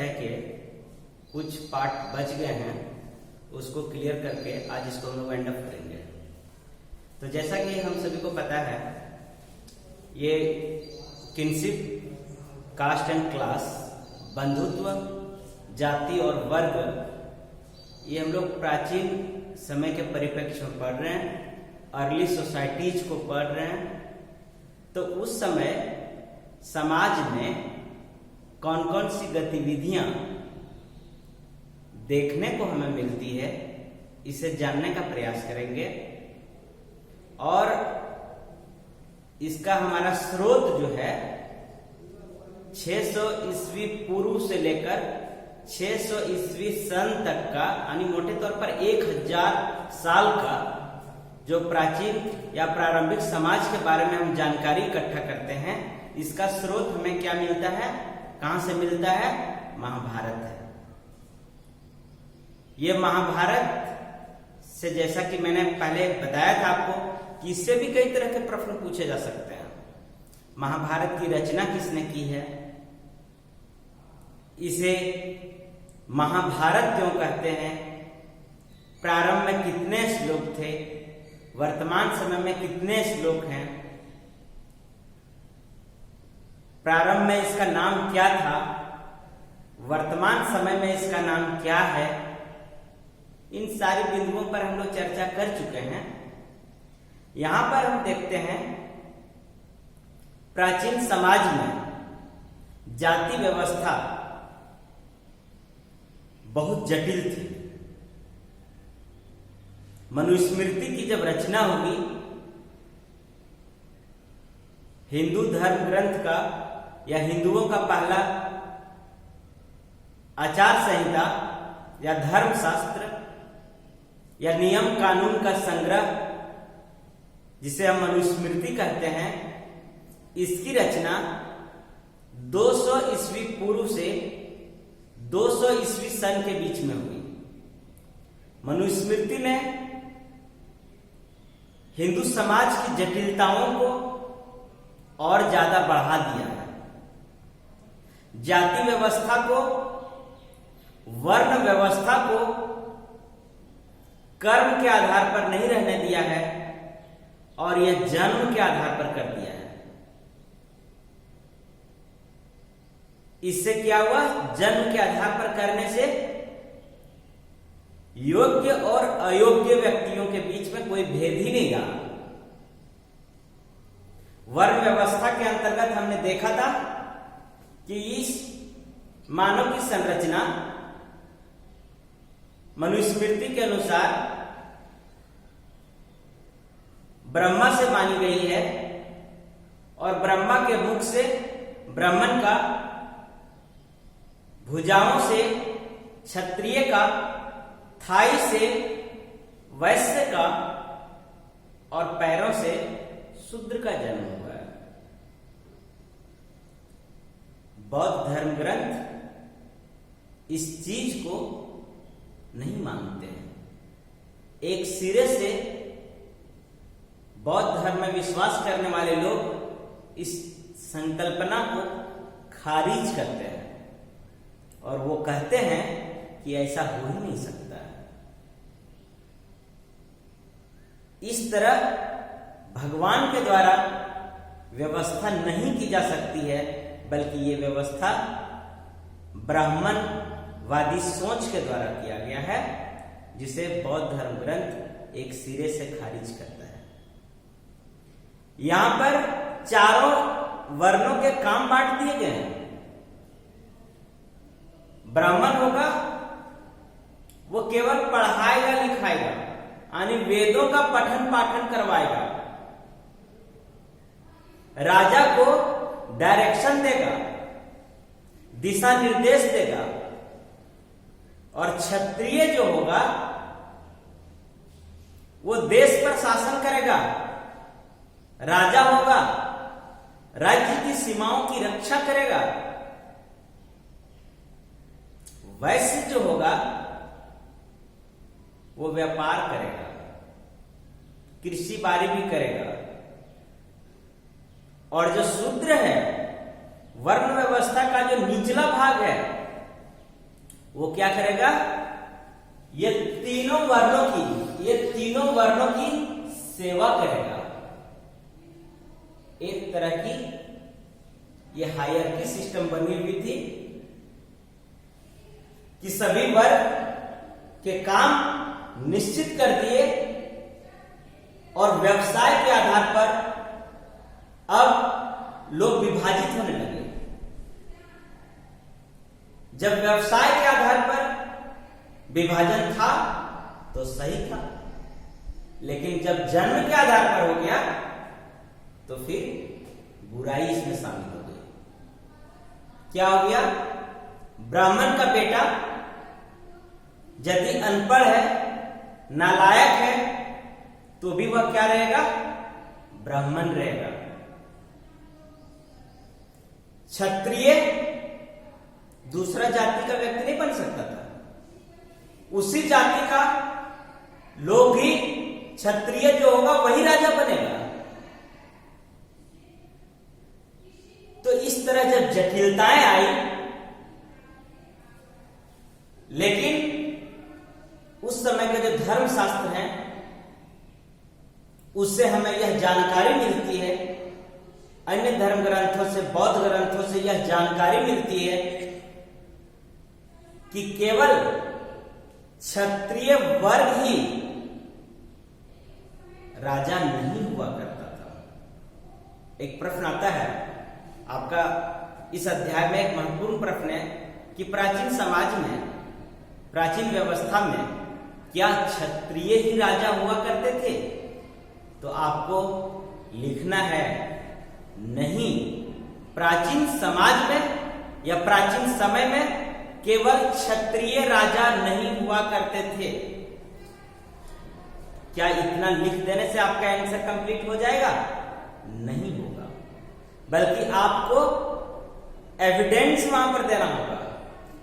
अध्याय के कुछ पार्ट बच गए हैं, उसको क्लियर करके आज इसको हम लोग एंड अप करेंगे। तो जैसा कि हम सभी को पता है, ये किनशिप, कास्ट एंड क्लास, बंधुत्व, जाति और वर्ग, ये हम लोग प्राचीन समय के परिप्रेक्ष्य में पढ़ रहे हैं, अर्ली सोसाइटीज को पढ़ रहे हैं। तो उस समय समाज में कौन कौन सी गतिविधियां देखने को हमें मिलती है, इसे जानने का प्रयास करेंगे। और इसका हमारा स्रोत जो है 600 ईस्वी पूर्व से लेकर 600 ईस्वी सन तक का, यानी मोटे तौर पर 1000 साल का जो प्राचीन या प्रारंभिक समाज के बारे में हम जानकारी इकट्ठा करते हैं, इसका स्रोत हमें क्या मिलता है, कहां से मिलता है? महाभारत है। ये महाभारत से, जैसा कि मैंने पहले बताया था आपको, कि इससे भी कई तरह के प्रश्न पूछे जा सकते हैं। महाभारत की रचना किसने की है? इसे महाभारत क्यों कहते हैं? प्रारंभ में कितने श्लोक थे? वर्तमान समय में कितने श्लोक हैं? प्रारंभ में इसका नाम क्या था? वर्तमान समय में इसका नाम क्या है? इन सारी बिंदुओं पर हम लोग चर्चा कर चुके हैं। यहां पर हम देखते हैं प्राचीन समाज में जाति व्यवस्था बहुत जटिल थी। मनुस्मृति की जब रचना होगी, हिंदू धर्म ग्रंथ का या हिंदुओं का पहला आचार संहिता या धर्मशास्त्र या नियम कानून का संग्रह, जिसे हम मनुस्मृति कहते हैं, इसकी रचना 200 ईस्वी पूर्व से 200 ईस्वी सन के बीच में हुई। मनुस्मृति ने हिंदू समाज की जटिलताओं को और ज्यादा बढ़ा दिया है। जाति व्यवस्था को, वर्ण व्यवस्था को कर्म के आधार पर नहीं रहने दिया है और यह जन्म के आधार पर कर दिया है। इससे क्या हुआ? जन्म के आधार पर करने से योग्य और अयोग्य व्यक्तियों के बीच में कोई भेद ही नहीं रहा। वर्ण व्यवस्था के अंतर्गत हमने देखा था कि इस मानव की संरचना मनुस्मृति के अनुसार ब्रह्मा से मानी गई है और ब्रह्मा के मुख से ब्राह्मण का, भुजाओं से क्षत्रिय का, थाई से वैश्य का और पैरों से शूद्र का जन्म हुआ है। बौद्ध धर्म ग्रंथ इस चीज को नहीं मानते हैं। एक सिरे से बौद्ध धर्म में विश्वास करने वाले लोग इस संकल्पना को खारिज करते हैं और वो कहते हैं कि ऐसा हो ही नहीं सकता। इस तरह भगवान के द्वारा व्यवस्था नहीं की जा सकती है, बल्कि ये व्यवस्था ब्राह्मणवादी सोच के द्वारा किया गया है, जिसे बौद्ध धर्म ग्रंथ एक सिरे से खारिज करता है। यहां पर चारों वर्णों के काम बांट दिए गए हैं। ब्राह्मण होगा, वो केवल पढ़ाएगा लिखाएगा, यानी वेदों का पठन पाठन करवाएगा, राजा को डायरेक्शन देगा, दिशा निर्देश देगा, और क्षत्रिय जो होगा वो देश पर शासन करेगा, राजा होगा, राज्य की सीमाओं की रक्षा करेगा। वैश्य जो होगा वो व्यापार करेगा, कृषि बाड़ी भी करेगा, और जो शूद्र है, वर्ण व्यवस्था का जो निचला भाग है, वो क्या करेगा, ये तीनों वर्णों की सेवा करेगा। एक तरह की ये हायरार्की सिस्टम बनी हुई थी कि सभी वर्ग के काम निश्चित कर दिए और व्यवसाय के आधार पर अब लोग विभाजित होने लगे। जब व्यवसाय के आधार पर विभाजन था तो सही था, लेकिन जब जन्म के आधार पर हो गया तो फिर बुराई इसमें शामिल हो गई। क्या हो गया, ब्राह्मण का बेटा यदि अनपढ़ है, नालायक है, तो भी वह क्या रहेगा, ब्राह्मण रहेगा। क्षत्रिय दूसरा जाति का व्यक्ति नहीं बन सकता था, उसी जाति का लोग ही, क्षत्रिय जो होगा वही राजा बनेगा। तो इस तरह जब जटिलताएं आई, लेकिन उस समय के जो धर्मशास्त्र हैं उससे हमें यह जानकारी मिलती है, अन्य धर्म ग्रंथों से, बौद्ध ग्रंथों से यह जानकारी मिलती है कि केवल क्षत्रिय वर्ग ही राजा नहीं हुआ करता था। एक प्रश्न आता है आपका इस अध्याय में, एक महत्वपूर्ण प्रश्न है कि प्राचीन समाज में, प्राचीन व्यवस्था में क्या क्षत्रिय ही राजा हुआ करते थे? तो आपको लिखना है नहीं, प्राचीन समाज में या प्राचीन समय में केवल क्षत्रिय राजा नहीं हुआ करते थे। क्या इतना लिख देने से आपका आंसर कंप्लीट हो जाएगा? नहीं होगा, बल्कि आपको एविडेंस वहां पर देना होगा,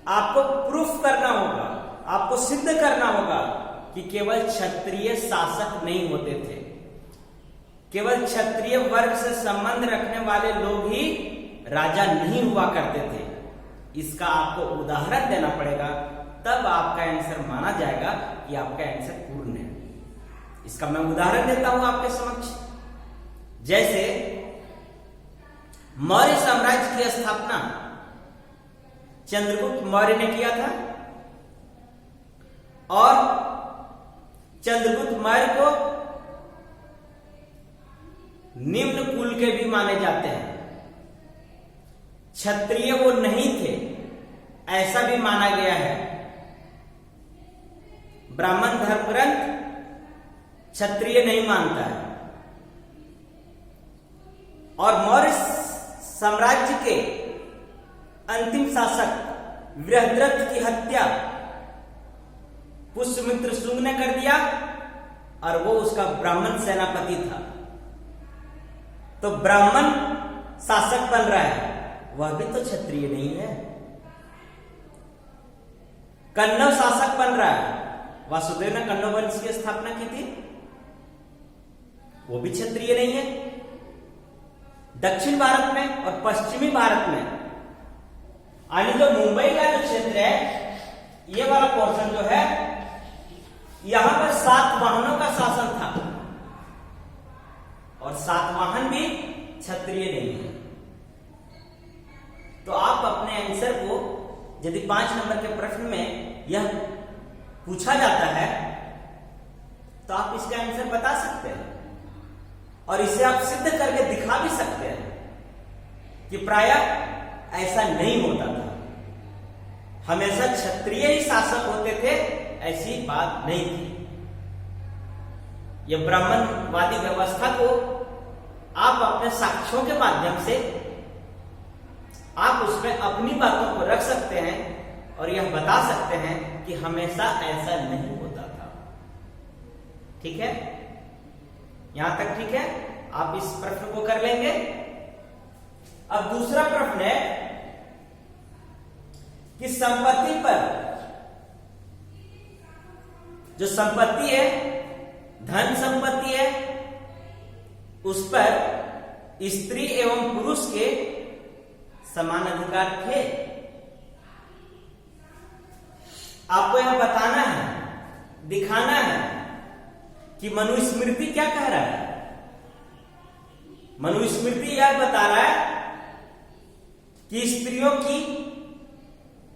आपको प्रूफ करना होगा, आपको सिद्ध करना होगा कि केवल क्षत्रिय शासक नहीं होते थे, केवल क्षत्रिय वर्ग से संबंध रखने वाले लोग ही राजा नहीं हुआ करते थे। इसका आपको उदाहरण देना पड़ेगा, तब आपका आंसर माना जाएगा कि आपका आंसर पूर्ण है। इसका मैं उदाहरण देता हूं आपके समक्ष। जैसे मौर्य साम्राज्य की स्थापना चंद्रगुप्त मौर्य ने किया था, और चंद्रगुप्त मौर्य को निम्न कुल के भी माने जाते हैं। क्षत्रिय वो नहीं थे ऐसा भी माना गया है। ब्राह्मण धर्म ग्रंथ क्षत्रिय नहीं मानता है। और मौर्य साम्राज्य के अंतिम शासक बृहद्रथ की हत्या पुष्यमित्र शुंग ने कर दिया, और वो उसका ब्राह्मण सेनापति था। तो ब्राह्मण शासक बन रहा है, वह भी तो क्षत्रिय नहीं है। कन्नव शासक बन रहा है, वासुदेव ने कन्नव वंश की स्थापना की थी, वो भी क्षत्रिय नहीं है। दक्षिण भारत में और पश्चिमी भारत में, यानी जो मुंबई का जो क्षेत्र है, ये वाला पोर्शन जो है, यहां पर सातवाहनों का शासन था, और सातवाहन भी क्षत्रिय नहीं है। तो आप अपने आंसर को, यदि 5 नंबर के प्रश्न में यह पूछा जाता है, तो आप इसका आंसर बता सकते हैं, और इसे आप सिद्ध करके दिखा भी सकते हैं कि प्रायः ऐसा नहीं होता था, हमेशा क्षत्रिय ही शासक होते थे, ऐसी बात नहीं थी। यह ब्राह्मणवादी व्यवस्था को आप अपने साक्ष्यों के माध्यम से आप उसमें अपनी बातों को रख सकते हैं और यह बता सकते हैं कि हमेशा ऐसा नहीं होता था। ठीक है, यहां तक ठीक है? आप इस प्रश्न को कर लेंगे। अब दूसरा प्रश्न है कि संपत्ति पर, जो संपत्ति है, धन संपत्ति है, उस पर स्त्री एवं पुरुष के समान अधिकार थे। आपको यहां बताना है, दिखाना है कि मनुस्मृति क्या कह रहा है। मनुस्मृति यह बता रहा है कि स्त्रियों की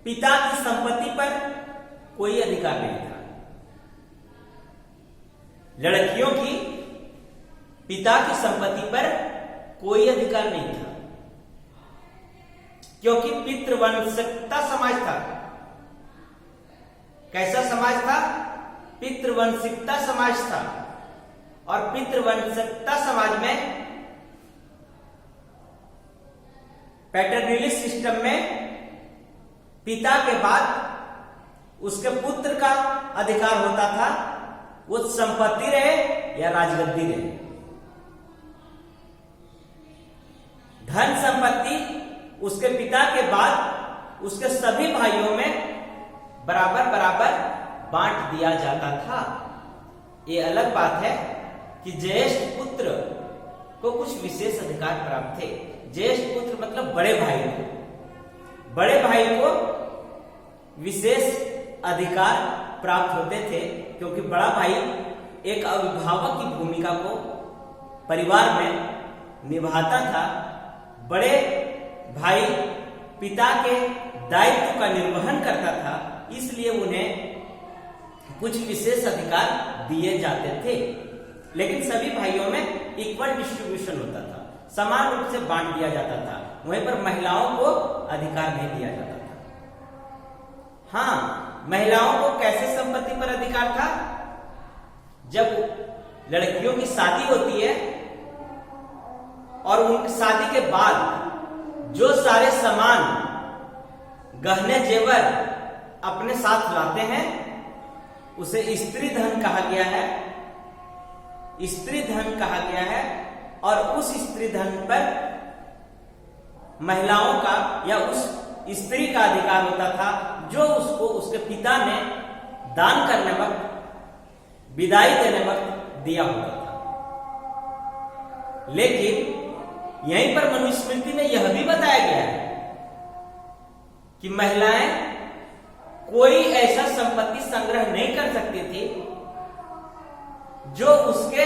पिता की संपत्ति पर कोई अधिकार नहीं था। लड़कियों की पिता की संपत्ति पर कोई अधिकार नहीं था, क्योंकि पितृवंशिकता समाज था। कैसा समाज था? पितृवंशिकता समाज था। और पितृवंशिकता समाज में पैटर्नलिस्ट सिस्टम में पिता के बाद उसके पुत्र का अधिकार होता था, वो संपत्ति रहे या राजगद्दी रहे। धन संपत्ति उसके पिता के बाद उसके सभी भाइयों में बराबर बराबर बांट दिया जाता था। ये अलग बात है कि ज्येष्ठ पुत्र को कुछ विशेष अधिकार प्राप्त थे। ज्येष्ठ पुत्र मतलब बड़े भाई को, बड़े भाई को विशेष अधिकार प्राप्त होते थे, क्योंकि बड़ा भाई एक अभिभावक की भूमिका को परिवार में निभाता था। बड़े भाई पिता के दायित्व का निर्वहन करता था, इसलिए उन्हें कुछ विशेष अधिकार दिए जाते थे। लेकिन सभी भाइयों में इक्वल डिस्ट्रीब्यूशन होता था, समान रूप से बांट दिया जाता था। वहीं पर महिलाओं को अधिकार नहीं दिया जाता था। हाँ, महिलाओं को कैसे संपत्ति पर अधिकार था? जब लड़कियों की शादी होती है और उनकी शादी के बाद जो सारे सामान, गहने जेवर अपने साथ लाते हैं, उसे स्त्री धन कहा गया है। स्त्री धन कहा गया है। और उस स्त्री धन पर महिलाओं का या उस स्त्री का अधिकार होता था, जो उसको उसके पिता ने दान करने वक्त, विदाई देने वक्त दिया होता था। लेकिन यहीं पर मनुस्मृति में यह भी बताया गया है कि महिलाएं कोई ऐसा संपत्ति संग्रह नहीं कर सकती थी जो उसके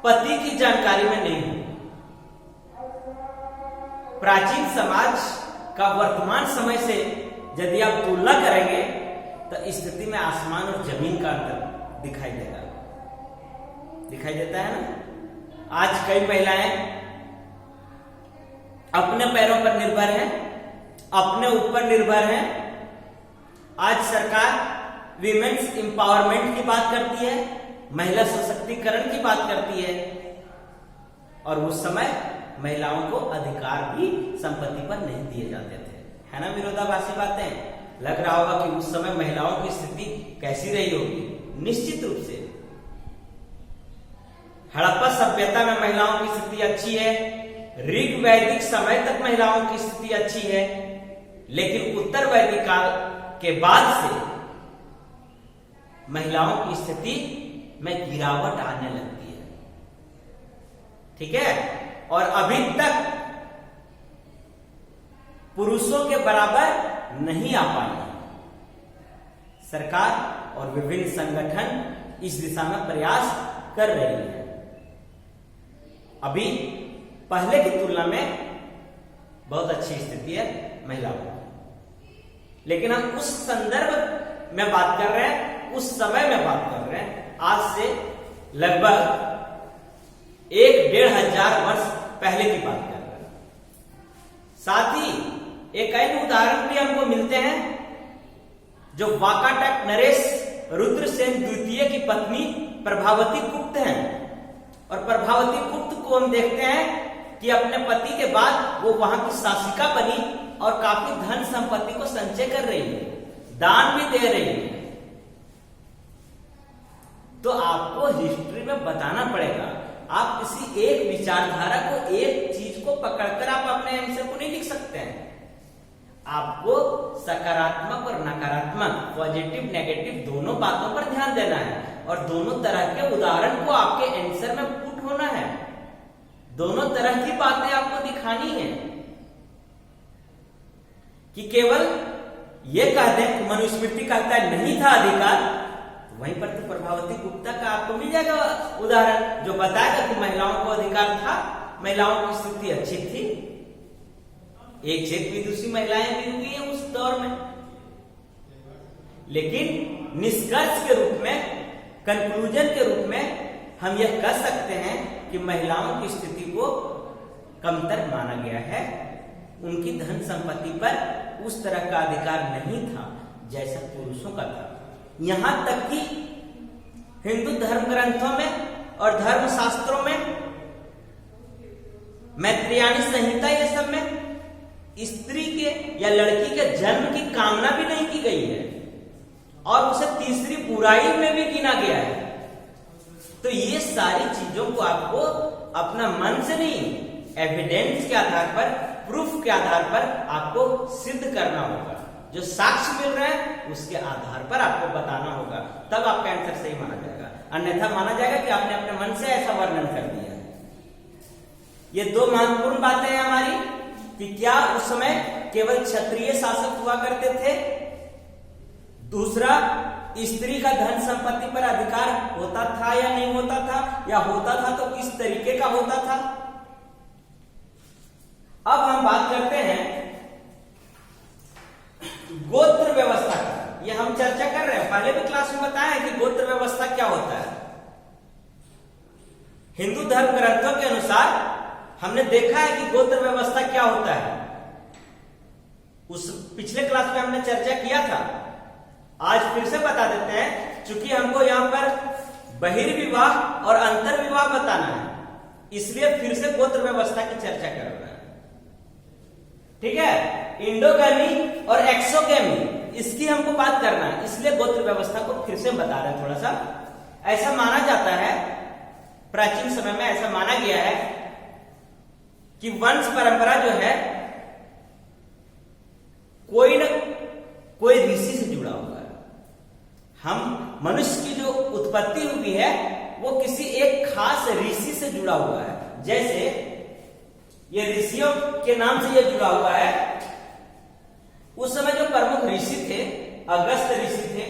पति की जानकारी में नहीं हो। प्राचीन समाज का वर्तमान समय से यदि आप तुलना करेंगे तो स्थिति में आसमान और जमीन का अंतर दिखाई देगा। दिखाई देता है ना? आज कई महिलाएं अपने पैरों पर निर्भर हैं, अपने ऊपर निर्भर हैं। आज सरकार विमेन्स एम्पावरमेंट की बात करती है, महिला सशक्तिकरण की बात करती है, और उस समय महिलाओं को अधिकार भी संपत्ति पर नहीं दिए जाते थे। है ना विरोधाभासी बातें? लग रहा होगा कि उस समय महिलाओं की स्थिति कैसी रही होगी। निश्चित रूप से हड़प्पा सभ्यता में महिलाओं की स्थिति अच्छी है, ऋग वैदिक समय तक महिलाओं की स्थिति अच्छी है, लेकिन उत्तर वैदिक काल के बाद से महिलाओं की स्थिति में गिरावट आने लगती है। ठीक है? और अभी तक पुरुषों के बराबर नहीं आ पाई। सरकार और विभिन्न संगठन इस दिशा में प्रयास कर रही है। अभी पहले की तुलना में बहुत अच्छी स्थिति है महिलाओं की, लेकिन हम उस संदर्भ में बात कर रहे हैं, उस समय में बात कर रहे हैं। आज से लगभग 1-1,500 वर्ष पहले की बात कर रहे हैं। साथ ही एक अन्य उदाहरण भी हमको मिलते हैं, जो वाकाटक नरेश रुद्रसेन द्वितीय की पत्नी प्रभावती गुप्त हैं। और प्रभावती गुप्त को हम देखते हैं कि अपने पति के बाद वो वहां की शासिका बनी और काफी धन संपत्ति को संचय कर रही है, दान भी दे रही है। तो आपको हिस्ट्री में बताना पड़ेगा। आप किसी एक विचारधारा को, एक चीज को पकड़कर आप अपने आंसर को नहीं लिख सकते हैं। आपको सकारात्मक और नकारात्मक, पॉजिटिव नेगेटिव दोनों बातों पर ध्यान देना है, और दोनों तरह के उदाहरण को आपके आंसर में पुट होना है। दोनों तरह की बातें आपको दिखानी है कि केवल ये कहते हैं, मनुस्मृति कहता है नहीं था अधिकार, तो वहीं पर तो प्रभावती गुप्ता का आपको मिल जाएगा उदाहरण जो बताएगा कि महिलाओं को अधिकार था, महिलाओं की स्थिति अच्छी थी। एक से एक विदुषी महिलाएं भी हुई हैं उस दौर में। लेकिन निष्कर्ष के रूप में, कंक्लूजन के रूप में हम यह कह सकते हैं कि महिलाओं की स्थिति को कमतर माना गया है। उनकी धन संपत्ति पर उस तरह का अधिकार नहीं था जैसा पुरुषों का था। यहां तक कि हिंदू धर्म ग्रंथों में और धर्म शास्त्रों में, मैत्रेयी संहिता, ये सब में स्त्री के या लड़की के जन्म की कामना भी नहीं की गई है और उसे तीसरी बुराई में भी गिना गया है। तो ये सारी चीजों को आपको अपना मन से नहीं, एविडेंस के आधार पर, प्रूफ के आधार पर आपको सिद्ध करना होगा। जो साक्ष्य मिल रहा है उसके आधार पर आपको बताना होगा, तब आपका आंसर सही माना जाएगा। अन्यथा माना जाएगा कि आपने अपने मन से ऐसा वर्णन कर दिया है। ये दो महत्वपूर्ण बातें हैं हमारी कि क्या उस समय केवल क्षत्रिय शासक हुआ करते थे, दूसरा स्त्री का धन संपत्ति पर अधिकार होता था या नहीं होता था, या होता था तो किस तरीके का होता था। अब हम बात करते हैं गोत्र व्यवस्था का। ये हम चर्चा कर रहे हैं, पहले भी क्लास में बताया है कि गोत्र व्यवस्था क्या होता है। हिंदू धर्म ग्रंथों के अनुसार हमने देखा है कि गोत्र व्यवस्था क्या होता है। उस पिछले क्लास में हमने चर्चा किया था, आज फिर से बता देते हैं, क्योंकि हमको यहां पर बहिर्विवाह और अंतर विवाह बताना है, इसलिए फिर से गोत्र व्यवस्था की चर्चा कर रहे हैं। ठीक है, इंडोगैमी और एक्सोगैमी, इसकी हमको बात करना है, इसलिए गोत्र व्यवस्था को फिर से बता रहे हैं थोड़ा सा। ऐसा माना जाता है, प्राचीन समय में ऐसा माना गया है कि वंश परंपरा जो है कोई न कोई ऋषि से जुड़ा हुआ है। हम मनुष्य की जो उत्पत्ति हुई है वो किसी एक खास ऋषि से जुड़ा हुआ है। जैसे ये ऋषियों के नाम से ये जुड़ा हुआ है। उस समय जो प्रमुख ऋषि थे, अगस्त ऋषि थे,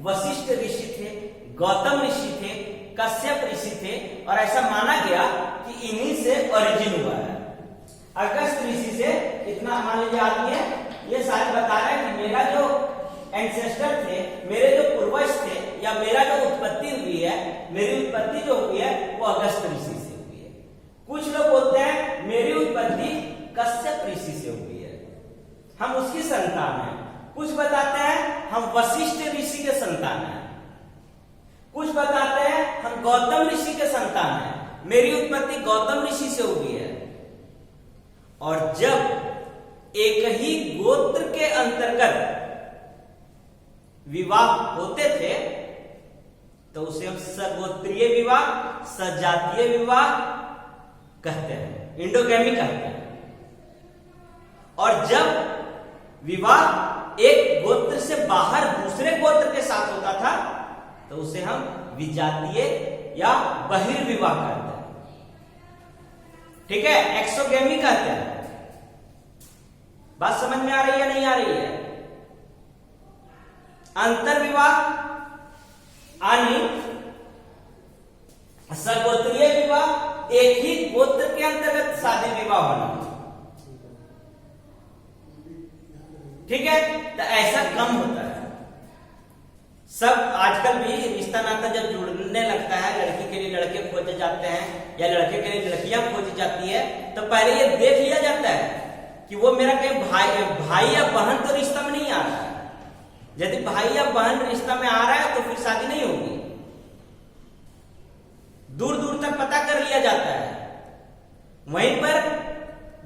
वशिष्ठ ऋषि थे, गौतम ऋषि थे, कश्यप ऋषि थे, और ऐसा माना गया कि इन्हीं से ओरिजिन हुआ है। अगस्त ऋषि से इतना मान लीजिए आदमी है, ये सारे बता रहे हैं कि मेरा जो एंसेस्टर थे, मेरे जो पूर्वज थे, या मेरा जो उत्पत्ति हुई है, मेरी उत्पत्ति जो हुई है वो अगस्त ऋषि से हुई है। कुछ लोग बोलते हैं मेरी उत्पत्ति कश्यप ऋषि से हुई है, हम उसकी संतान हैं। कुछ बताते हैं हम वशिष्ठ ऋषि के संतान हैं, कुछ बताते हैं हम गौतम ऋषि के संतान हैं, मेरी उत्पत्ति गौतम ऋषि से हुई है। और जब एक ही गोत्र के अंतर्गत विवाह होते थे तो उसे हम सगोत्रीय विवाह, सजातीय विवाह कहते हैं, इंडोगैमी कहते हैं। और जब विवाह एक गोत्र से बाहर दूसरे गोत्र के साथ होता था तो उसे हम विजातीय या बहिर्विवाह कहते हैं। ठीक है, एक्सोगैमी कहते हैं। बात समझ में आ रही है, नहीं आ रही है? अंतर विवाह यानी सगोत्रीय विवाह, एक ही गोत्र के अंतर्गत शादी विवाह होना। ठीक है, तो ऐसा कम होता है। सब आजकल भी रिश्ता नाता जब जुड़ने लगता है, लड़की के लिए लड़के खोजे जाते हैं या लड़के के लिए लड़कियां खोजी जाती है, तो पहले ये देख लिया जाता है कि वो मेरा कहीं भाई या बहन तो रिश्ता में नहीं आ रहा है। यदि भाई या बहन रिश्ता में आ रहा है तो फिर शादी नहीं होगी। दूर दूर तक पता कर लिया जाता है। वहीं पर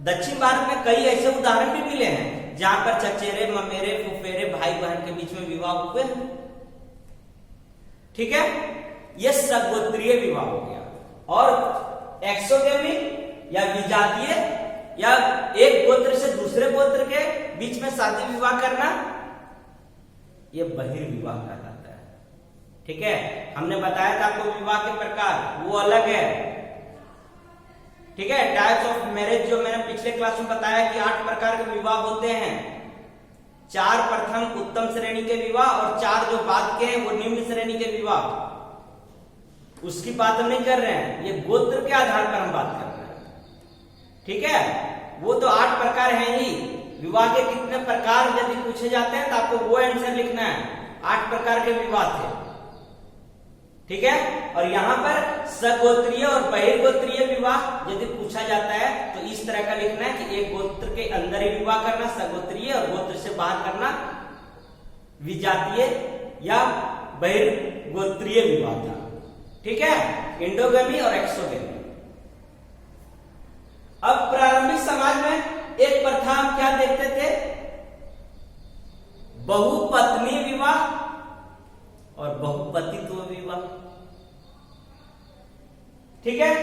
दक्षिण भारत में कई ऐसे उदाहरण भी मिले हैं जहां पर चचेरे, ममेरे, फुफेरे, भाई बहन के बीच में विवाह हुए हैं। ठीक है, यह सगोत्रीय विवाह हो गया। और एक्सोगेमी या विजातीय या एक गोत्र से दूसरे गोत्र के बीच में शादी विवाह करना, यह बहिर्विवाह कहलाता है। ठीक है, हमने बताया था आपको विवाह के प्रकार, वो अलग है। ठीक है, टाइप्स ऑफ मैरिज जो मैंने पिछले क्लास में बताया कि 8 प्रकार के विवाह होते हैं। 4 प्रथम उत्तम श्रेणी के विवाह और 4 जो बाद के हैं वो निम्न श्रेणी के विवाह, उसकी बात हम नहीं कर रहे हैं, ये गोत्र के आधार पर हम बात कर रहे हैं। ठीक है, वो तो 8 प्रकार हैं ही। विवाह के कितने प्रकार यदि पूछे जाते हैं तो आपको वो आंसर लिखना है। 8 प्रकार के विवाह थे। ठीक है, और यहाँ पर सगोत्रीय और बहिर्गोत्रीय विवाह यदि पूछा जाता है तो इस तरह का लिखना है कि एक गोत्र के अंदर ही विवाह करना सगोत्रीय, और गोत्र से बाहर करना विजातीय या बहिर्गोत्रीय विवाह था। ठीक है, इंडोगमी और एक्सोगमी। अब प्रारंभिक समाज में एक प्रथा हम क्या देखते थे, बहुपत्नी विवाह और बहुपतित्व विवाह। ठीक है,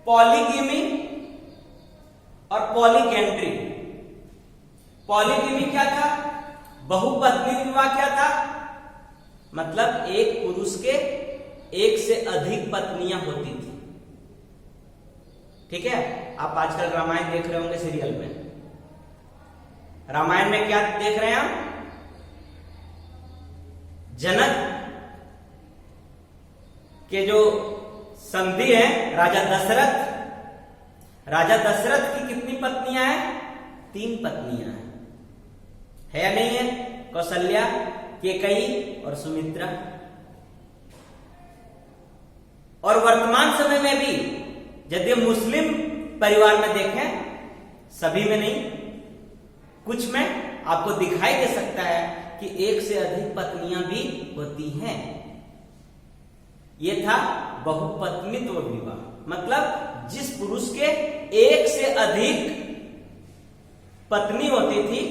पॉलीगेमी और पॉलीगैंट्री। पॉलीगेमी क्या था, बहुपत्नी विवाह क्या था, मतलब एक पुरुष के एक से अधिक पत्नियां होती थी। ठीक है, आप आजकल रामायण देख रहे होंगे सीरियल में। रामायण में क्या देख रहे हैं हम, जनक के जो संधि है राजा दशरथ, राजा दशरथ की कितनी पत्नियां हैं, 3 पत्नियां हैं, है या नहीं है, कौशल्या, केकई और सुमित्रा। और वर्तमान समय में भी यदि मुस्लिम परिवार में देखें, सभी में नहीं, कुछ में आपको दिखाई दे सकता है कि एक से अधिक पत्नियां भी होती हैं। यह था बहुपत्नीत्व विवाह, मतलब जिस पुरुष के एक से अधिक पत्नी होती थी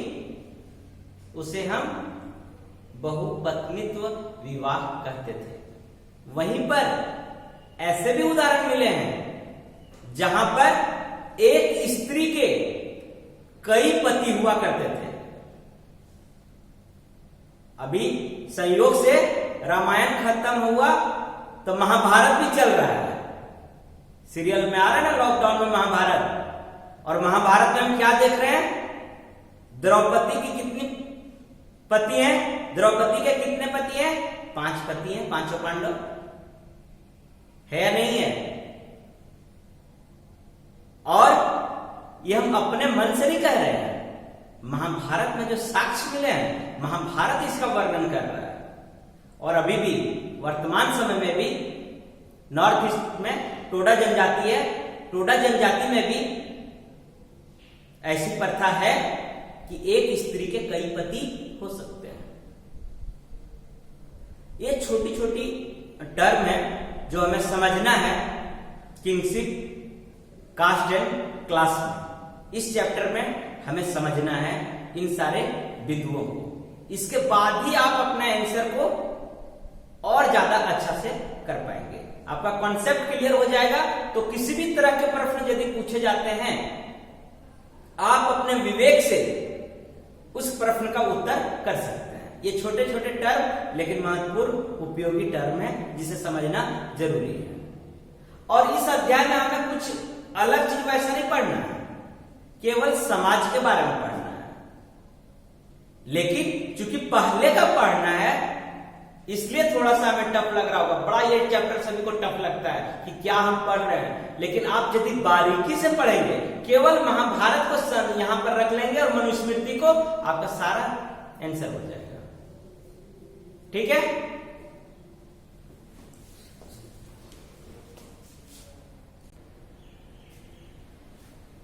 उसे हम बहुपत्नीत्व विवाह कहते थे। वहीं पर ऐसे भी उदाहरण मिले हैं जहां पर एक स्त्री के कई पति हुआ करते थे। अभी संयोग से रामायण खत्म हुआ तो महाभारत भी चल रहा है, सीरियल में आ रहा है ना लॉकडाउन में महाभारत। और महाभारत में हम क्या देख रहे हैं, द्रौपदी की कितनी पति हैं, द्रौपदी के कितने पति हैं, 5 पति हैं, 5 पांडव, है या नहीं है। और ये हम अपने मन से नहीं कह रहे हैं, महाभारत में जो साक्ष्य मिले हैं, महाभारत इसका वर्णन कर रहा है। और अभी भी वर्तमान समय में भी नॉर्थ ईस्ट में टोडा जनजाति है, टोडा जनजाति में भी ऐसी प्रथा है कि एक स्त्री के कई पति हो सकते हैं। ये छोटी छोटी टर्म है जो हमें समझना है किंगशिप, कास्ट एंड क्लास में। इस चैप्टर में हमें समझना है इन सारे बिंदुओं को, इसके बाद ही आप अपने आंसर को और ज्यादा अच्छा से कर पाएंगे। आपका कॉन्सेप्ट क्लियर हो जाएगा तो किसी भी तरह के प्रश्न यदि पूछे जाते हैं आप अपने विवेक से उस प्रश्न का उत्तर कर सकते हैं। ये छोटे छोटे टर्म लेकिन महत्वपूर्ण उपयोगी टर्म है जिसे समझना जरूरी है। और इस अध्याय में हमें कुछ अलग चीज वैसा नहीं पढ़ना है, केवल समाज के बारे में पढ़ना है। लेकिन चूंकि पहले का पढ़ना है इसलिए थोड़ा सा हमें टफ लग रहा होगा। बड़ा ये चैप्टर सभी को टफ लगता है कि क्या हम पढ़ रहे हैं, लेकिन आप यदि बारीकी से पढ़ेंगे, केवल महाभारत को यहां पर रख लेंगे और मनुस्मृति को, आपका सारा आंसर हो जाएगा। ठीक है,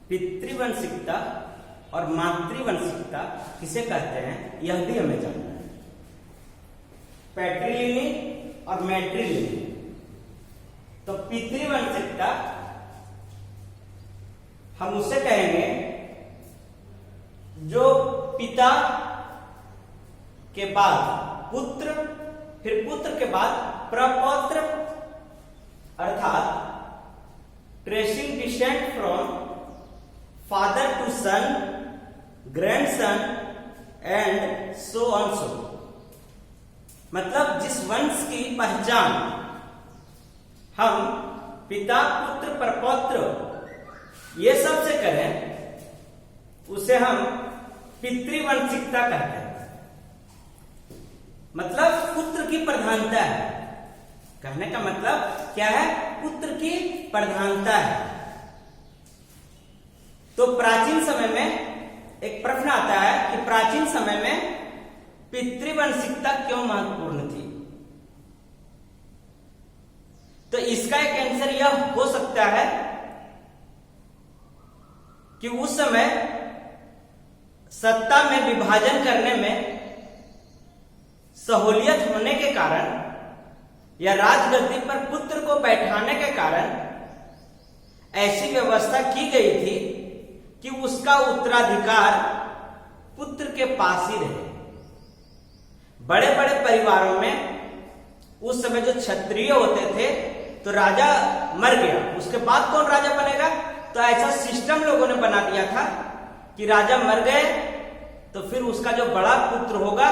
पितृवंशिकता और मातृवंशिकता किसे कहते हैं यह भी हमें जानना है। पैट्रिलिनी और मैट्रिलिनी। तो पितृवंशिकता हम उसे कहेंगे जो पिता के बाद पुत्र, फिर पुत्र के बाद प्रपौत्र, अर्थात tracing descent from father to son, grandson and so on so. मतलब जिस वंश की पहचान हम पिता, पुत्र, प्रपौत्र ये सब से करें उसे हम पितृवंशिकता कहते हैं। मतलब पुत्र की प्रधानता है। कहने का मतलब क्या है? पुत्र की प्रधानता है। तो प्राचीन समय में एक प्रश्न आता है कि प्राचीन समय में पितृवंशिकता क्यों महत्वपूर्ण थी? तो इसका एक आंसर यह हो सकता है कि उस समय सत्ता में विभाजन करने में सहूलियत होने के कारण या राजगद्दी पर पुत्र को बैठाने के कारण ऐसी व्यवस्था की गई थी कि उसका उत्तराधिकार पुत्र के पास ही रहे। बड़े बड़े परिवारों में उस समय जो क्षत्रिय होते थे, तो राजा मर गया, उसके बाद कौन राजा बनेगा? तो ऐसा सिस्टम लोगों ने बना दिया था कि राजा मर गए तो फिर उसका जो बड़ा पुत्र होगा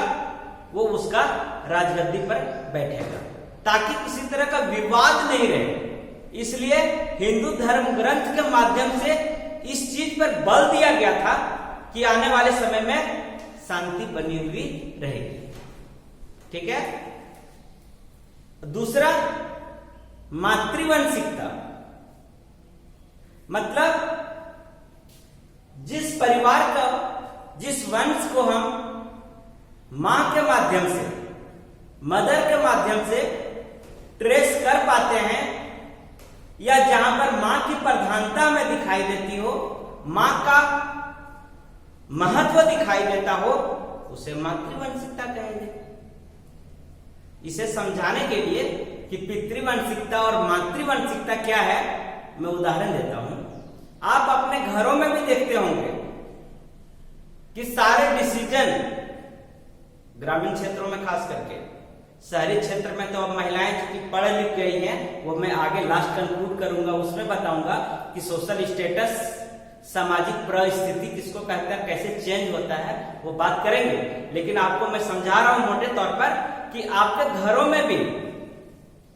वो उसका राजगद्दी पर बैठेगा, ताकि किसी तरह का विवाद नहीं रहे। इसलिए हिंदू धर्म ग्रंथ के माध्यम से इस चीज पर बल दिया गया था कि आने वाले समय में शांति बनी हुई रहेगी। ठीक है। दूसरा, मातृवंशिकता, मतलब जिस परिवार का, जिस वंश को हम मां के माध्यम से, मदर के माध्यम से ट्रेस कर पाते हैं, या जहां पर मां की प्रधानता में दिखाई देती हो, मां का महत्व दिखाई देता हो, उसे मातृवंशिकता कहेंगे। इसे समझाने के लिए कि पितृवंशिकता और मातृवंशिकता क्या है, मैं उदाहरण देता हूं। आप अपने घरों में भी देखते होंगे कि सारे डिसीजन, ग्रामीण क्षेत्रों में खास करके, शहरी क्षेत्र में तो अब महिलाएं चूंकि पढ़ लिख गई हैं, वो मैं आगे लास्ट कंक्लूड करूंगा, उसमें बताऊंगा कि सोशल स्टेटस, सामाजिक परिस्थिति किसको कहते हैं, कैसे चेंज होता है, वो बात करेंगे। लेकिन आपको मैं समझा रहा हूं मोटे तौर पर कि आपके घरों में भी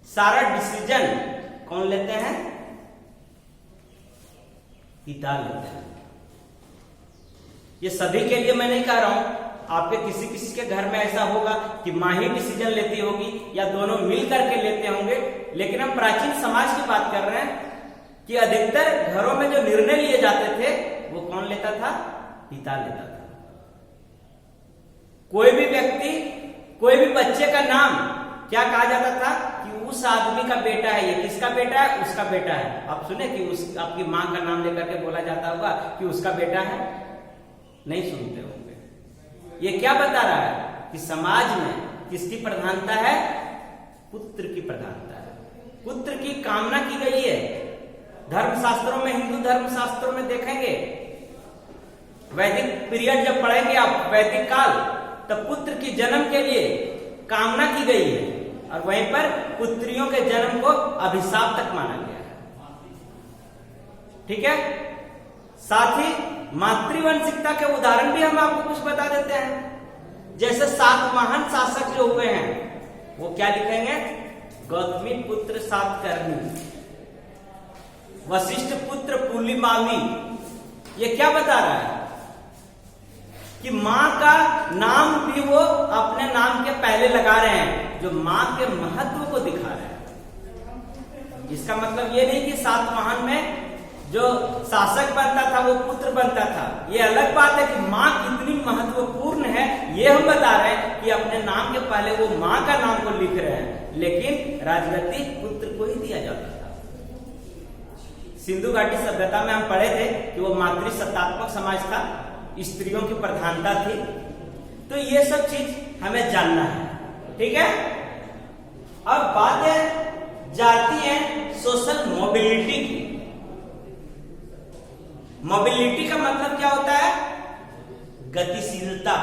सारा डिसीजन कौन लेते हैं? पिता लेते हैं। ये सभी के लिए मैं नहीं कह रहा हूं, आपके किसी किसी के घर में ऐसा होगा कि मां ही डिसीजन लेती होगी या दोनों मिल करके लेते होंगे। लेकिन हम प्राचीन समाज की बात कर रहे हैं कि अधिकतर घरों में जो निर्णय लिए जाते थे वो कौन लेता था? पिता लेता था। कोई भी व्यक्ति, कोई भी बच्चे का नाम क्या कहा जाता था कि उस आदमी का बेटा है, ये किसका बेटा है? उसका बेटा है। आप सुने कि उस आपकी मां का नाम लेकर के बोला जाता होगा कि उसका बेटा है? नहीं सुनते होंगे। ये क्या बता रहा है कि समाज में किसकी प्रधानता है? पुत्र की प्रधानता है। पुत्र की कामना की गई है। धर्मशास्त्रों में, हिंदू धर्मशास्त्रों में देखेंगे, वैदिक पीरियड जब पढ़ेंगे आप, वैदिक काल, तब पुत्र की जन्म के लिए कामना की गई है, और वहीं पर पुत्रियों के जन्म को अभिशाप तक माना गया है। ठीक है। साथ ही मातृवंशिकता के उदाहरण भी हम आपको कुछ बता देते हैं। जैसे 7 महान शासक जो हुए हैं, वो क्या लिखेंगे? गौतमी पुत्र सातकर्णी, वशिष्ठ पुत्र पुलिमावी। ये क्या बता रहा है कि मां का नाम भी वो अपने नाम के पहले लगा रहे हैं, जो मां के महत्व को दिखा रहे हैं। इसका मतलब ये नहीं कि 7 महान में जो शासक बनता था वो पुत्र बनता था। ये अलग बात है कि मां कितनी महत्वपूर्ण है, ये हम बता रहे हैं कि अपने नाम के पहले वो मां का नाम को लिख रहे हैं। लेकिन राजगद्दी पुत्र को ही दिया जाता था। सिंधु घाटी सभ्यता में हम पढ़े थे कि वो मातृसत्तात्मक समाज था, स्त्रियों की प्रधानता थी। तो ये सब चीज हमें जानना है। ठीक है। अब बात है जाती है सोशल मोबिलिटी की। मोबिलिटी का मतलब क्या होता है? गतिशीलता।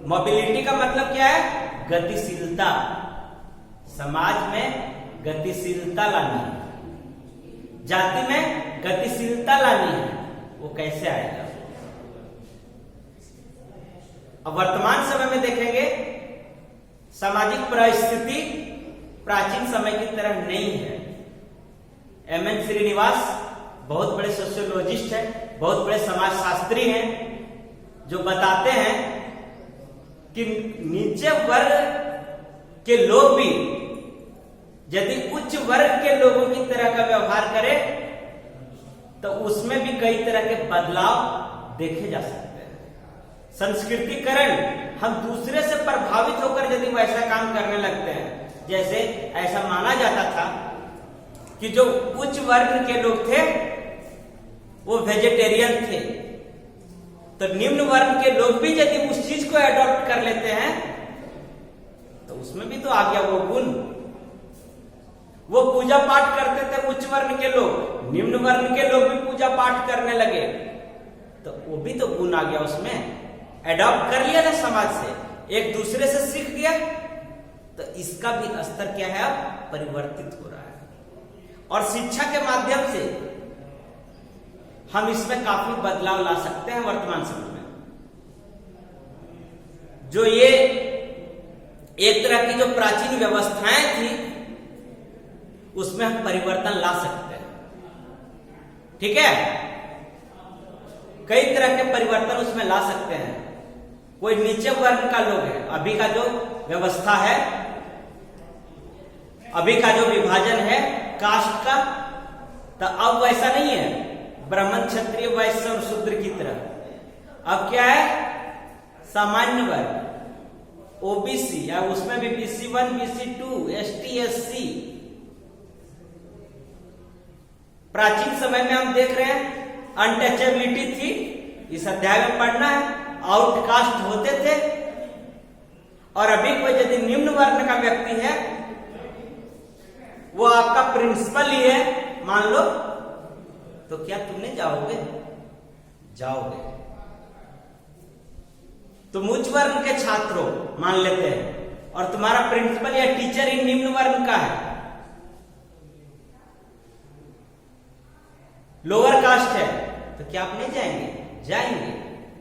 मोबिलिटी का मतलब क्या है? गतिशीलता। समाज में गतिशीलता लानी है, जाति में गतिशीलता लानी है। वो कैसे आएगा? अब वर्तमान समय में देखेंगे, सामाजिक परिस्थिति प्राचीन समय की तरह नहीं है। एम.एन. श्रीनिवास बहुत बड़े सोशियोलॉजिस्ट हैं, बहुत बड़े समाजशास्त्री हैं, जो बताते हैं कि नीचे वर्ग के लोग भी यदि उच्च वर्ग के लोगों की तरह का व्यवहार करें तो उसमें भी कई तरह के बदलाव देखे जा सकते हैं। संस्कृतिकरण, हम दूसरे से प्रभावित होकर यदि वैसा काम करने लगते हैं, जैसे ऐसा माना जाता था कि जो उच्च वर्ग के लोग थे वो वेजिटेरियन थे, तो निम्न वर्ग के लोग भी यदि उस चीज को एडॉप्ट कर लेते हैं तो उसमें भी तो आ गया वो गुण। वो पूजा पाठ करते थे उच्च वर्ण के लोग, निम्न वर्ण के लोग भी पूजा पाठ करने लगे, तो वो भी तो गुण आ गया उसमें, एडॉप्ट कर लिया ना समाज से, एक दूसरे से सीख गया, तो इसका भी स्तर क्या है, अब परिवर्तित हो रहा है। और शिक्षा के माध्यम से हम इसमें काफी बदलाव ला सकते हैं। वर्तमान समय में जो ये एक तरह की जो प्राचीन व्यवस्थाएं थी उसमें हम परिवर्तन ला सकते हैं। ठीक है, कई तरह के परिवर्तन उसमें ला सकते हैं। कोई नीचे वर्ग का लोग है, अभी का जो व्यवस्था है, अभी का जो विभाजन है कास्ट का, तो अब वैसा नहीं है ब्राह्मण क्षत्रिय वैश्य और शूद्र की तरह। अब क्या है, सामान्य वर्ग, ओबीसी, या उसमें भी BC1 BC2 ST SC। प्राचीन समय में हम देख रहे हैं अनटचेबिलिटी थी, इस अध्याय में पढ़ना है, आउटकास्ट होते थे। और अभी कोई यदि निम्न वर्ण का व्यक्ति है, वो आपका प्रिंसिपल ही है मान लो, तो क्या तुम नहीं जाओगे? जाओगे। तुम उच्च वर्ण के छात्रों मान लेते हैं और तुम्हारा प्रिंसिपल या टीचर ही निम्न वर्ण का है, लोअर कास्ट है, तो क्या आप नहीं जाएंगे? जाएंगे,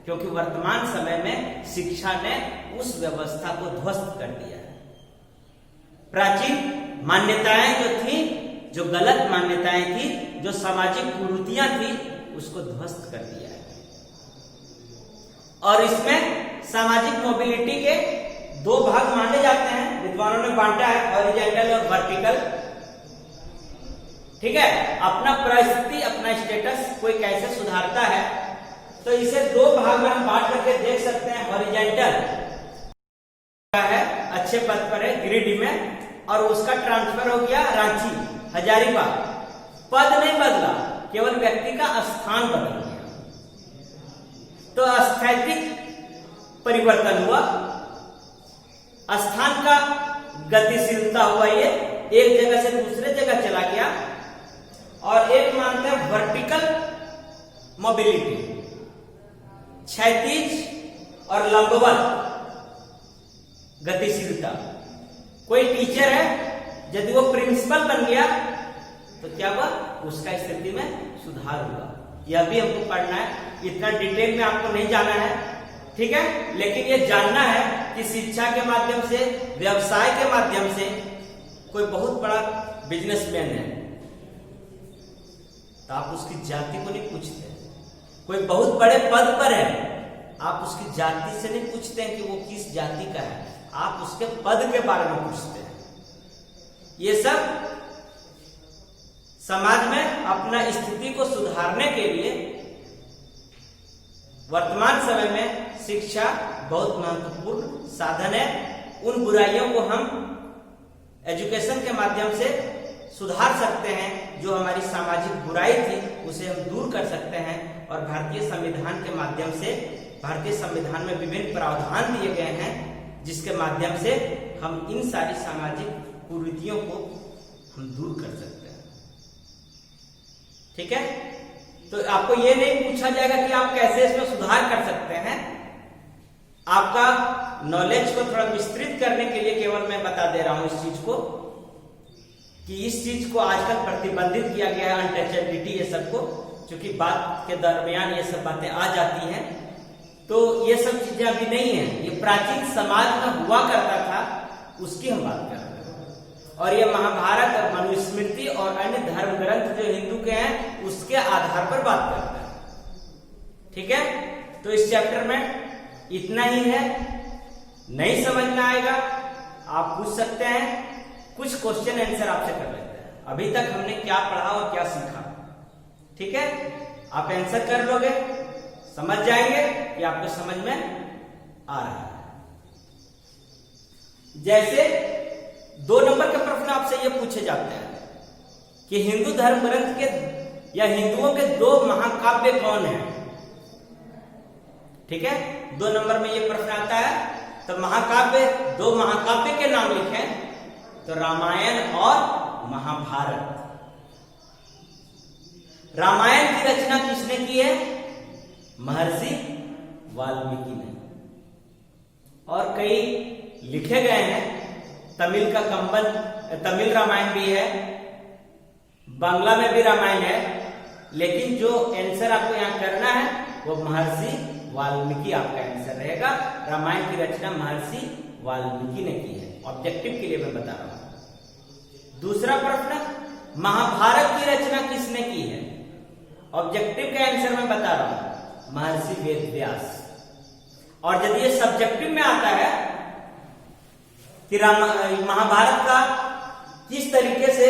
क्योंकि वर्तमान समय में शिक्षा ने उस व्यवस्था को ध्वस्त कर दिया है। प्राचीन मान्यताएं जो थी, जो गलत मान्यताएं थी, जो सामाजिक कुरीतियां थी, उसको ध्वस्त कर दिया है। और इसमें सामाजिक मोबिलिटी के दो भाग माने जाते हैं, विद्वानों ने बांटा है, हॉरिजॉन्टल और वर्टिकल। ठीक है, अपना परिस्थिति, अपना स्टेटस कोई कैसे सुधारता है, तो इसे दो भाग में हम बांट करके देख सकते हैं। हॉरिजॉन्टल है, अच्छे पद पर है गिरिडीह में, और उसका ट्रांसफर हो गया रांची, हजारीबाग। पद नहीं बदला, केवल व्यक्ति का स्थान बदल गया, तो स्थैतिक परिवर्तन हुआ, स्थान का गतिशीलता हुआ, ये एक जगह से दूसरे जगह चला गया। और एक मानते हैं वर्टिकल मोबिलिटी, क्षैतिज और लंबवत गतिशीलता। कोई टीचर है, यदि वो प्रिंसिपल बन गया तो क्या हुआ, उसका स्थिति में सुधार हुआ। यह भी हमको पढ़ना है, इतना डिटेल में आपको नहीं जाना है, ठीक है, लेकिन ये जानना है कि शिक्षा के माध्यम से, व्यवसाय के माध्यम से कोई बहुत बड़ा बिजनेसमैन है तो आप उसकी जाति को नहीं पूछते। कोई बहुत बड़े पद पर है, आप उसकी जाति से नहीं पूछते हैं कि वो किस जाति का है, आप उसके पद के बारे में पूछते हैं। ये सब समाज में अपना स्थिति को सुधारने के लिए वर्तमान समय में शिक्षा बहुत महत्वपूर्ण साधन है। उन बुराइयों को हम एजुकेशन के माध्यम से सुधार सकते हैं, जो हमारी सामाजिक बुराई थी उसे हम दूर कर सकते हैं। और भारतीय संविधान के माध्यम से, भारतीय संविधान में विभिन्न प्रावधान दिए गए हैं जिसके माध्यम से हम इन सारी सामाजिक कुरीतियों को हम दूर कर सकते हैं। ठीक है, तो आपको ये नहीं पूछा जाएगा कि आप कैसे इसमें सुधार कर सकते हैं। आपका नॉलेज को थोड़ा विस्तृत करने के लिए केवल मैं बता दे रहा हूं इस चीज को, कि इस चीज को आजकल प्रतिबंधित किया गया है, अनटचेबिलिटी, ये सबको, क्योंकि बात के दरमियान ये सब बातें आ जाती हैं, तो ये सब चीजें अभी नहीं है। ये प्राचीन समाज में हुआ करता था, उसकी हम बात कर रहे हैं। और ये महाभारत और मनुस्मृति और अन्य धर्म ग्रंथ जो हिंदू के हैं उसके आधार पर बात करता है। ठीक है, तो इस चैप्टर में इतना ही है। नहीं समझ में आएगा आप पूछ सकते हैं, कुछ क्वेश्चन आंसर आपसे कर लेते हैं। अभी तक हमने क्या पढ़ा और क्या सीखा, ठीक है? आप आंसर कर लोगे, समझ जाएंगे कि आपको समझ में आ रहा है। जैसे 2 नंबर के प्रश्न आपसे ये पूछे जाते हैं कि हिंदू धर्म ग्रंथ के या हिंदुओं के 2 महाकाव्य कौन हैं? ठीक है, 2 नंबर में ये प्रश्न आता है। तो महाकाव्य, 2 महाकाव्य के नाम लिखें, तो रामायण और महाभारत। रामायण की रचना किसने की है? महर्षि वाल्मीकि ने। और कई लिखे गए हैं, तमिल का कंबन, तमिल रामायण भी है, बांग्ला में भी रामायण है, लेकिन जो आंसर आपको यहां करना है वो महर्षि वाल्मीकि आपका आंसर रहेगा। रामायण की रचना महर्षि वाल्मीकि ने की है। ऑब्जेक्टिव के लिए मैं बता रहा हूं। दूसरा प्रश्न, महाभारत की रचना किसने की है? ऑब्जेक्टिव का आंसर मैं बता रहा हूं, महर्षि वेदव्यास। और यदि ये सब्जेक्टिव में आता है कि महाभारत का किस तरीके से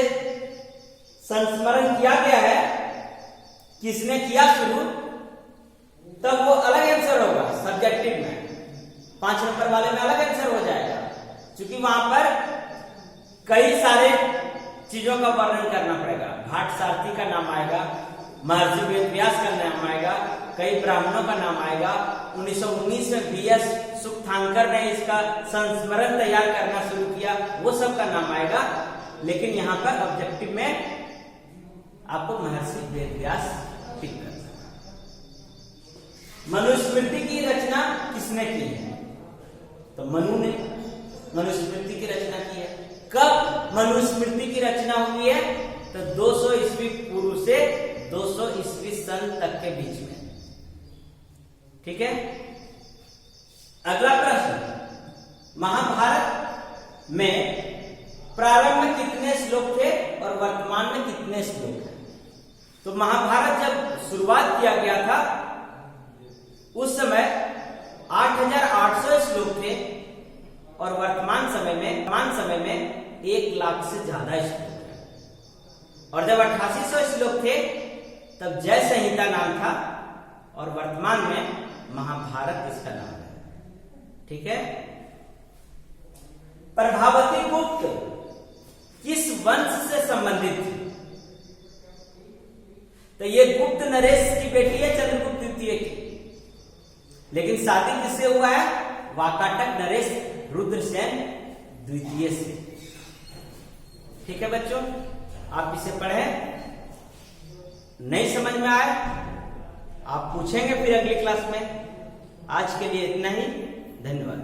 संस्मरण किया गया है, किसने किया शुरू, तब वो अलग आंसर होगा सब्जेक्टिव में। 5 नंबर वाले में अलग आंसर हो जाएगा, क्योंकि वहां पर कई सारे चीजों का वर्णन करना पड़ेगा। भाट सारथी का नाम आएगा, महर्षि वेदव्यास का नाम आएगा, कई ब्राह्मणों का नाम आएगा। 1919 में बीएस सुखथांकर ने इसका संस्मरण तैयार करना शुरू किया, वो सब का नाम आएगा। लेकिन यहां पर ऑब्जेक्टिव में आपको महर्षि वेदव्यास पिक करना है। मनुस्मृति की रचना किसने की है? तो मनु ने मनुस्मृति की रचना की है। कब मनुस्मृति की रचना हुई है? तो 200 ईस्वी पूर्व से 200 ईस्वी सन तक के बीच में, ठीक है? अगला प्रश्न, महाभारत में प्रारंभ में कितने श्लोक थे और वर्तमान में कितने श्लोक हैं? तो महाभारत जब शुरुआत किया गया था उस समय 8,800 श्लोक थे और वर्तमान समय में 1 लाख से ज्यादा श्लोक है। और जब 8800 श्लोक थे तब जय संहिता नाम था और वर्तमान में महाभारत इसका नाम है, ठीक है? प्रभावती गुप्त किस वंश से संबंधित थी? तो ये गुप्त नरेश की बेटी है, चंद्रगुप्त द्वितीय की, लेकिन शादी किससे हुआ है? वाकाटक नरेश रुद्रसेन द्वितीय से, ठीक है बच्चों? आप इसे पढ़ें, नहीं समझ में आए आप पूछेंगे फिर अगली क्लास में। आज के लिए इतना ही, धन्यवाद।